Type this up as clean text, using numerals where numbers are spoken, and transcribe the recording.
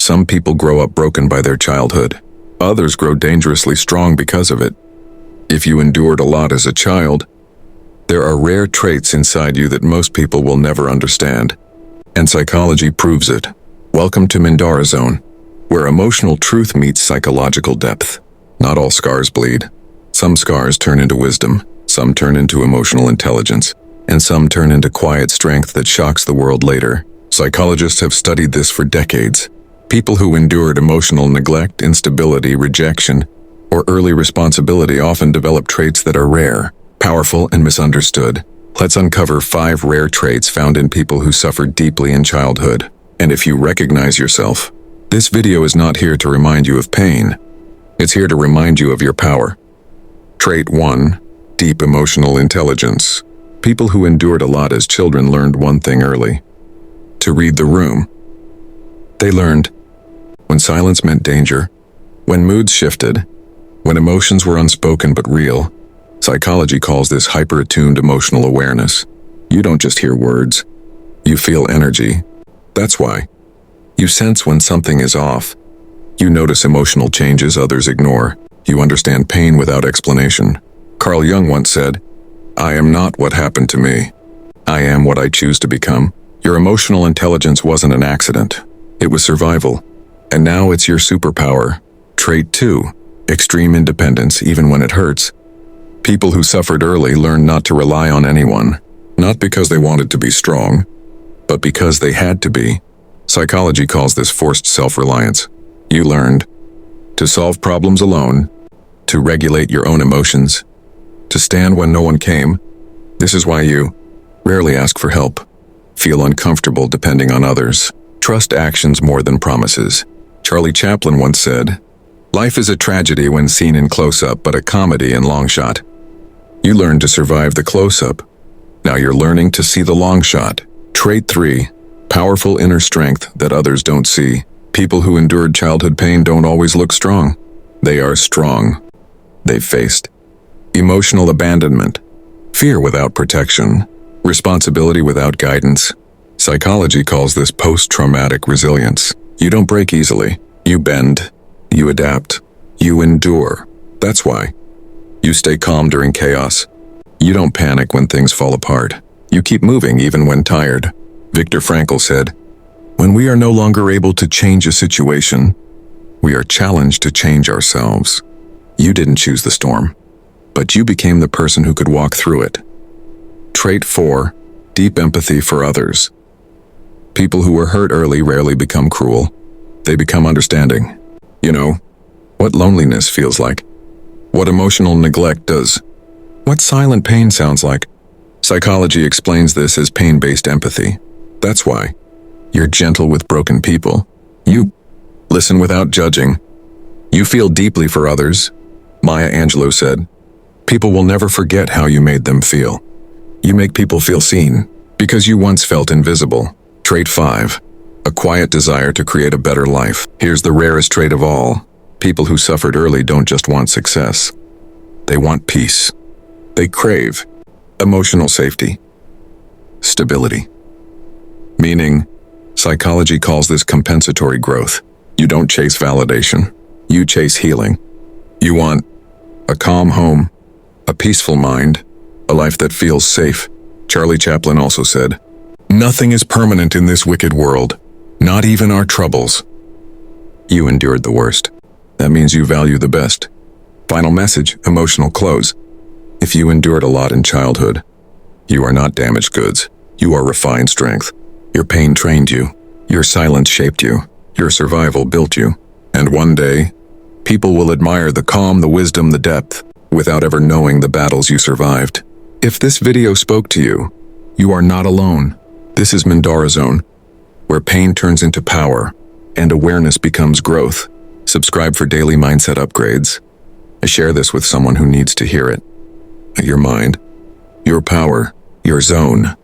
Some people grow up broken by their childhood. Others grow dangerously strong because of it. If you endured a lot as a child, there are rare traits inside you that most people will never understand. And psychology proves it. Welcome to MindAura Zone, where emotional truth meets psychological depth. Not all scars bleed. Some scars turn into wisdom, some turn into emotional intelligence, and some turn into quiet strength that shocks the world later. Psychologists have studied this for decades. People who endured emotional neglect, instability, rejection, or early responsibility often develop traits that are rare, powerful, and misunderstood. Let's uncover 5 rare traits found in people who suffered deeply in childhood. And if you recognize yourself, this video is not here to remind you of pain. It's here to remind you of your power. Trait 1. Deep emotional intelligence. People who endured a lot as children learned one thing early: to read the room. They learned when silence meant danger, when moods shifted, when emotions were unspoken but real. Psychology calls this hyper-attuned emotional awareness. You don't just hear words, you feel energy. That's why. You sense when something is off. You notice emotional changes others ignore. You understand pain without explanation. Carl Jung once said, "I am not what happened to me. I am what I choose to become." Your emotional intelligence wasn't an accident. It was survival. And now it's your superpower. Trait 2. Extreme independence, even when it hurts. People who suffered early learned not to rely on anyone, not because they wanted to be strong, but because they had to be. Psychology calls this forced self-reliance. You learned to solve problems alone, to regulate your own emotions, to stand when no one came. This is why you rarely ask for help, feel uncomfortable depending on others, trust actions more than promises. Charlie Chaplin once said, "Life is a tragedy when seen in close-up, but a comedy in long shot." You learned to survive the close-up. Now you're learning to see the long shot. Trait 3. Powerful inner strength that others don't see. People who endured childhood pain don't always look strong. They are strong. They faced emotional abandonment, fear without protection, responsibility without guidance. Psychology calls this post-traumatic resilience. You don't break easily. You bend. You adapt. You endure. That's why. You stay calm during chaos. You don't panic when things fall apart. You keep moving even when tired. Viktor Frankl said, "When we are no longer able to change a situation, we are challenged to change ourselves." You didn't choose the storm, but you became the person who could walk through it. Trait 4. Deep empathy for others. People who were hurt early rarely become cruel. They become understanding. You know what loneliness feels like, what emotional neglect does, what silent pain sounds like. Psychology explains this as pain-based empathy. That's why you're gentle with broken people. You listen without judging. You feel deeply for others. Maya Angelou said, "People will never forget how you made them feel." You make people feel seen because you once felt invisible. Trait 5. A quiet desire to create a better life. Here's the rarest trait of all. People who suffered early don't just want success. They want peace. They crave emotional safety, stability. Meaning, psychology calls this compensatory growth. You don't chase validation. You chase healing. You want a calm home, a peaceful mind, a life that feels safe. Charlie Chaplin also said, "Nothing is permanent in this wicked world, not even our troubles." You endured the worst. That means you value the best. Final message, emotional close. If you endured a lot in childhood, you are not damaged goods. You are refined strength. Your pain trained you. Your silence shaped you. Your survival built you. And one day, people will admire the calm, the wisdom, the depth, without ever knowing the battles you survived. If this video spoke to you, you are not alone. This is MindAura Zone, where pain turns into power and awareness becomes growth. Subscribe for daily mindset upgrades. Share this with someone who needs to hear it. Your mind, your power, your zone.